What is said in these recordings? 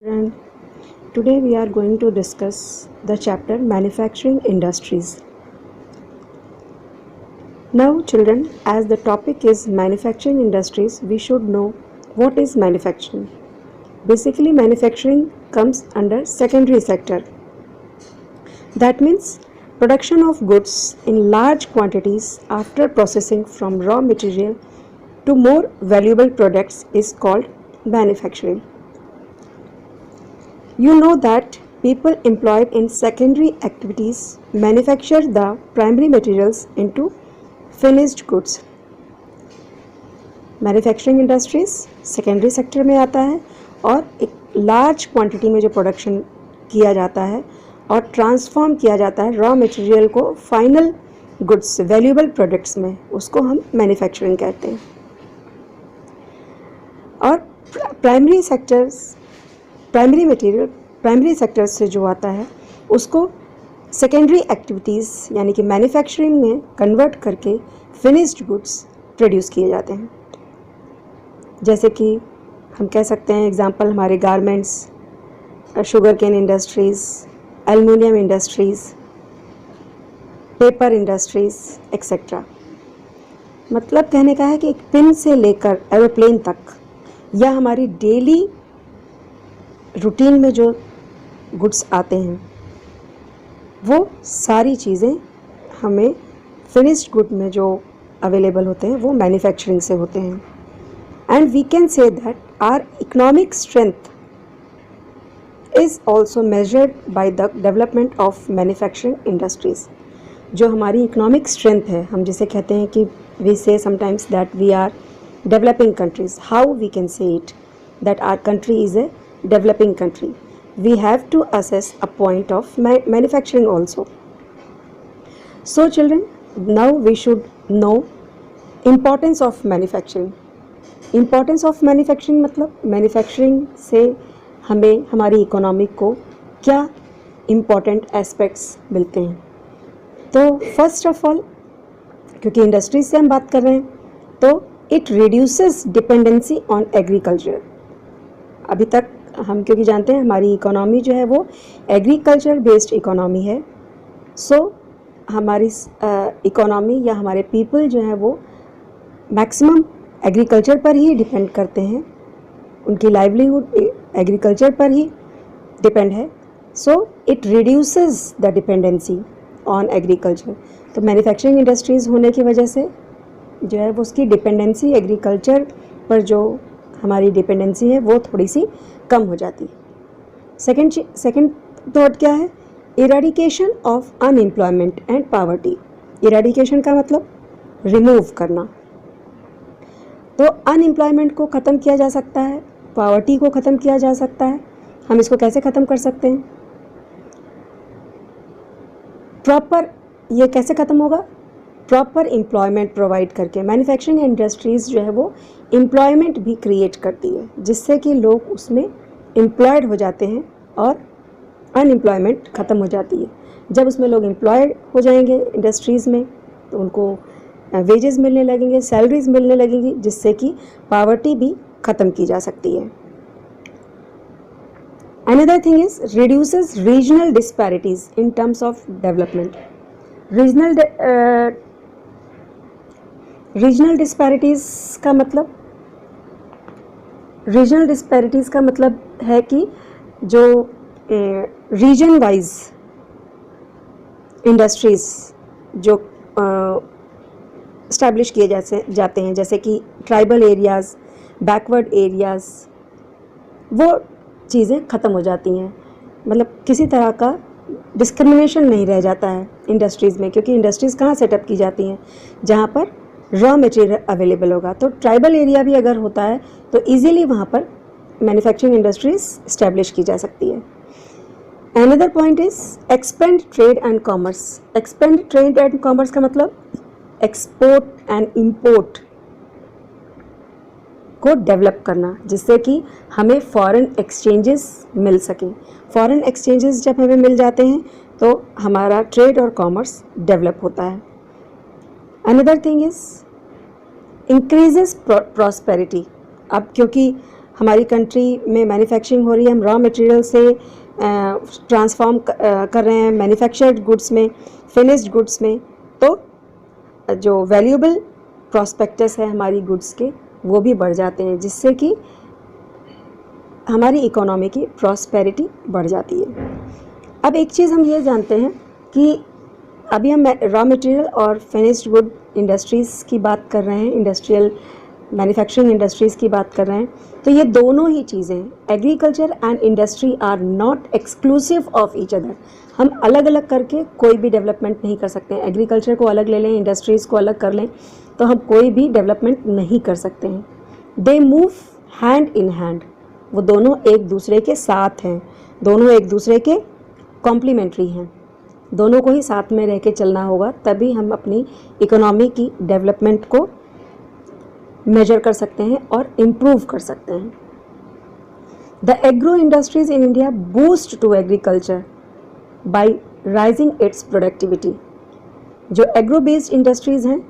And today we are going to discuss the chapter Manufacturing Industries. Now children, as the topic is manufacturing industries, we should know what is manufacturing. Basically, manufacturing comes under secondary sector. That means production of goods in large quantities after processing from raw material to more valuable products is called manufacturing. You know that people employed in secondary activities manufacture the primary materials into finished goods. Manufacturing industries secondary sector में आता है और एक large quantity में जो production किया जाता है और ट्रांसफॉर्म किया जाता है रॉ मटेरियल को फाइनल गुड्स वैल्यूएबल प्रोडक्ट्स में, उसको हम मैन्युफैक्चरिंग कहते हैं. और प्राइमरी सेक्टर्स से जो आता है उसको सेकेंडरी एक्टिविटीज़ यानी कि मैन्युफैक्चरिंग में कन्वर्ट करके फिनिश्ड गुड्स प्रोड्यूस किए जाते हैं. जैसे कि हम कह सकते हैं एग्जांपल हमारे garments, sugarcane industries, aluminium industries, paper industries et cetera. मतलब कहने का है कि एक पिन से लेकर एरोप्लेन तक या हमारी डेली रूटीन में जो गुड्स आते हैं वो सारी चीज़ें हमें फिनिश्ड गुड में जो अवेलेबल होते हैं वो मैन्युफैक्चरिंग से होते हैं. And we can say that our economic strength is also measured by the development of manufacturing industries. जो हमारी इकोनॉमिक स्ट्रेंथ है, हम जिसे कहते हैं कि we say sometimes that we are developing countries. How we can say it that our country is a developing country? We have to assess a point of manufacturing also. So children, now we should know importance of manufacturing. Importance of manufacturing मतलब manufacturing से हमें हमारी economy को क्या important aspects मिलते हैं. तो first of all, क्योंकि इंडस्ट्रीज से हम बात कर रहे हैं, तो it reduces dependency on agriculture. अभी तक हम क्योंकि जानते हैं हमारी इकोनॉमी जो है वो एग्रीकल्चर बेस्ड इकोनॉमी है. सो हमारी इकोनॉमी या हमारे पीपल जो है वो मैक्सिमम एग्रीकल्चर पर ही डिपेंड करते हैं, उनकी लाइवलीहुड एग्रीकल्चर पर ही डिपेंड है. So it reduces the dependency on agriculture. तो मैन्युफैक्चरिंग इंडस्ट्रीज़ होने की वजह से जो है वो उसकी डिपेंडेंसी एग्रीकल्चर पर जो हमारी डिपेंडेंसी है वो थोड़ी सी कम हो जाती है. सेकंड थॉट क्या है? Eradication of unemployment and poverty. Eradication का मतलब रिमूव करना. तो अनएम्प्लॉयमेंट को ख़त्म किया जा सकता है, पॉवर्टी को ख़त्म किया जा सकता है. हम इसको कैसे ख़त्म कर सकते हैं? प्रॉपर ये कैसे ख़त्म होगा? प्रॉपर एम्प्लॉयमेंट प्रोवाइड करके. मैन्युफैक्चरिंग इंडस्ट्रीज़ जो है वो एम्प्लॉयमेंट भी क्रिएट करती है जिससे कि लोग उसमें एम्प्लॉयड हो जाते हैं और अनएम्प्लॉयमेंट ख़त्म हो जाती है. जब उसमें लोग एम्प्लॉयड हो जाएंगे इंडस्ट्रीज़ में तो उनको वेजेस मिलने लगेंगे, सैलरीज मिलने लगेंगी, जिससे कि पॉवर्टी भी ख़त्म की जा सकती है. Another thing is reduces regional disparities in terms of development. Regional disparities का मतलब है कि जो रीजन वाइज इंडस्ट्रीज़ जो इस्टेब्लिश किए जाते हैं, जैसे कि ट्राइबल एरियाज़, बैकवर्ड एरियाज़, वो चीज़ें ख़त्म हो जाती हैं. मतलब किसी तरह का डिस्क्रिमिनेशन नहीं रह जाता है इंडस्ट्रीज़ में, क्योंकि इंडस्ट्रीज़ कहाँ सेटअप की जाती हैं? जहाँ पर रॉ मटेरियल अवेलेबल होगा. तो ट्राइबल एरिया भी अगर होता है तो इजीली वहाँ पर मैन्युफैक्चरिंग इंडस्ट्रीज़ इस्टेब्लिश की जा सकती है. Another point is expand trade and commerce. Expand trade and commerce का मतलब एक्सपोर्ट एंड इंपोर्ट को डेवलप करना, जिससे कि हमें फॉरेन एक्सचेंजेस मिल सकें. फॉरेन एक्सचेंजेस जब हमें मिल जाते हैं तो हमारा ट्रेड और कॉमर्स डेवलप होता है. Another thing is increases prosperity. अब क्योंकि हमारी कंट्री में मैन्युफैक्चरिंग हो रही है, हम रॉ मटेरियल से ट्रांसफॉर्म कर रहे हैं मैन्युफैक्चर्ड गुड्स में, फिनिश्ड गुड्स में, तो जो वैल्यूएबल प्रॉस्पेक्टस है हमारी गुड्स के वो भी बढ़ जाते हैं, जिससे कि हमारी इकोनॉमी की प्रॉस्पेरिटी बढ़ जाती है। अब एक चीज़ हम ये जानते हैं कि अभी हम रॉ मटेरियल और फिनिश्ड गुड इंडस्ट्रीज़ की बात कर रहे हैं, इंडस्ट्रियल मैन्युफैक्चरिंग इंडस्ट्रीज़ की बात कर रहे हैं, तो ये दोनों ही चीज़ें, agriculture and industry are not exclusive of each other. हम अलग अलग करके कोई भी डेवलपमेंट नहीं कर सकते हैं। एग्रीकल्चर को अलग ले लें, इंडस्ट्रीज़ को अलग कर लें, तो हम कोई भी डेवलपमेंट नहीं कर सकते हैं। They move hand in hand, वो दोनों एक दूसरे के साथ हैं, दोनों एक दूसरे के कॉम्प्लीमेंट्री हैं, दोनों को ही साथ में रह के चलना होगा, तभी हम अपनी इकोनॉमी की डेवलपमेंट को मेजर कर सकते हैं और इम्प्रूव कर सकते हैं। The agro industries in India boost to agriculture by rising its productivity. जो एग्रो बेस्ड इंडस्ट्रीज़ हैं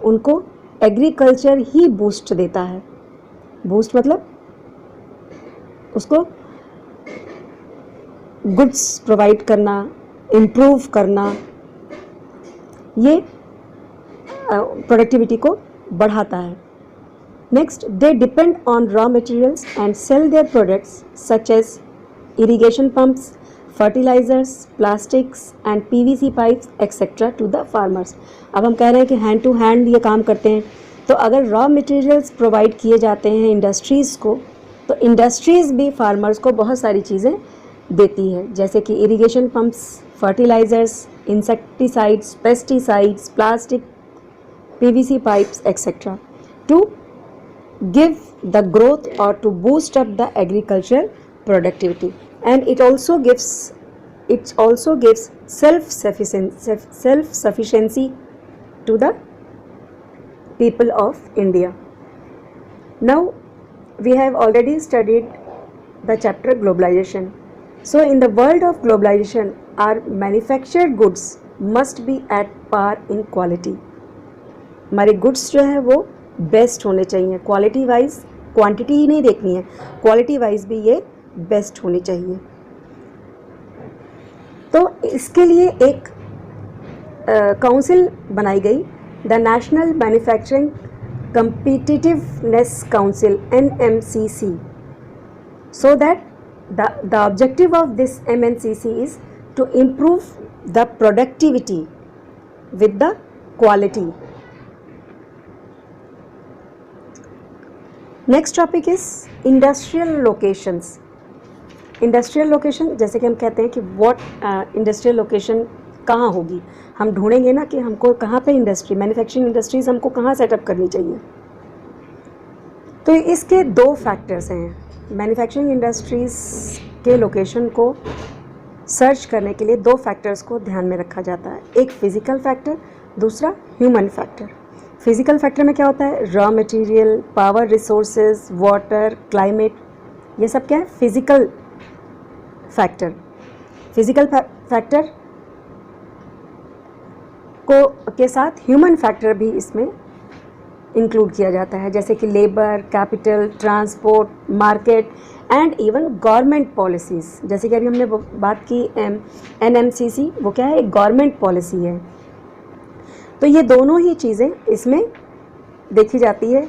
उनको एग्रीकल्चर ही बूस्ट देता है। बूस्ट मतलब उसको गुड्स प्रोवाइड करना, इम्प्रूव करना, ये प्रोडक्टिविटी को बढ़ाता है। Next, they depend on raw materials and sell their products such as irrigation pumps, fertilizers, plastics and PVC pipes et cetera to the farmers. अब हम कह रहे हैं कि हैंड टू हैंड ये काम करते हैं, तो अगर रॉ मटेरियल्स प्रोवाइड किए जाते हैं इंडस्ट्रीज़ को, तो इंडस्ट्रीज़ भी फार्मर्स को बहुत सारी चीज़ें देती है, जैसे कि irrigation pumps, fertilizers, insecticides, pesticides, plastic, PVC pipes et cetera to give the growth or to boost up the agricultural productivity, and it also gives self-sufficiency to the people of India. Now we have already studied the chapter globalization. So in the world of globalization, our manufactured goods must be at par in quality. हमारे goods जो है वो best होने चाहिए, quality wise, quantity ही नहीं देखनी है, quality wise भी ये बेस्ट होनी चाहिए। तो इसके लिए एक काउंसिल बनाई गई, the national manufacturing competitiveness council NMCC, so that the objective of this MNCC is to improve the productivity with the quality. Next topic is industrial locations. Industrial location, जैसे कि हम कहते हैं कि व्हाट इंडस्ट्रियल लोकेशन कहाँ होगी, हम ढूंढेंगे ना कि हमको कहाँ पे इंडस्ट्री, मैन्युफैक्चरिंग इंडस्ट्रीज़ हमको कहाँ सेटअप करनी चाहिए। तो इसके दो फैक्टर्स हैं, मैन्युफैक्चरिंग इंडस्ट्रीज़ के लोकेशन को सर्च करने के लिए दो फैक्टर्स को ध्यान में रखा जाता है, एक फिज़िकल फैक्टर, दूसरा ह्यूमन फैक्टर। फिज़िकल फैक्टर में क्या होता है, raw material, power resources, water, climate, ये सब क्या है, फिज़िकल फैक्टर। फिज़िकल फैक्टर को के साथ ह्यूमन फैक्टर भी इसमें इंक्लूड किया जाता है, जैसे कि labour, capital, transport, market and even government policies. जैसे कि अभी हमने बात की NMCC, वो क्या है, एक गवर्नमेंट पॉलिसी है। तो ये दोनों ही चीज़ें इसमें देखी जाती है,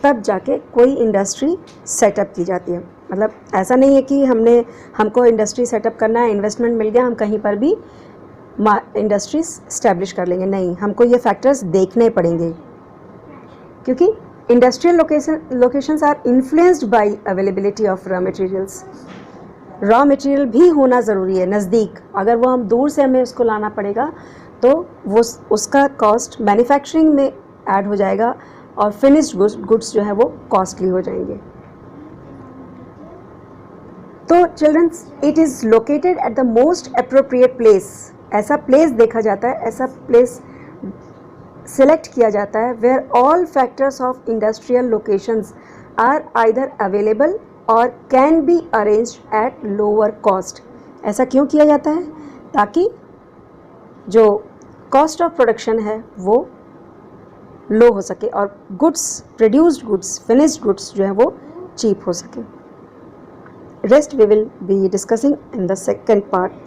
तब जाके कोई इंडस्ट्री सेटअप की जाती है। मतलब ऐसा नहीं है कि हमको इंडस्ट्री सेटअप करना है, इन्वेस्टमेंट मिल गया, हम कहीं पर भी इंडस्ट्रीज स्टैब्लिश कर लेंगे, नहीं, हमको ये फैक्टर्स देखने पड़ेंगे, क्योंकि industrial locations are influenced by availability of raw materials. Raw material भी होना ज़रूरी है नज़दीक, अगर वो हम दूर से हमें उसको लाना पड़ेगा तो वो उसका कॉस्ट मैन्युफैक्चरिंग में ऐड हो जाएगा और फिनिश्ड गुड्स जो है वो कॉस्टली हो जाएंगे। तो childrens, it is located at the most appropriate place. ऐसा प्लेस देखा जाता है, ऐसा प्लेस सिलेक्ट किया जाता है where all factors of industrial locations are either available or can be arranged at lower cost. ऐसा क्यों किया जाता है, ताकि जो कॉस्ट ऑफ प्रोडक्शन है वो लो हो सके और goods, produced goods, finished goods जो है वो चीप हो सके। Rest we will be discussing in the second part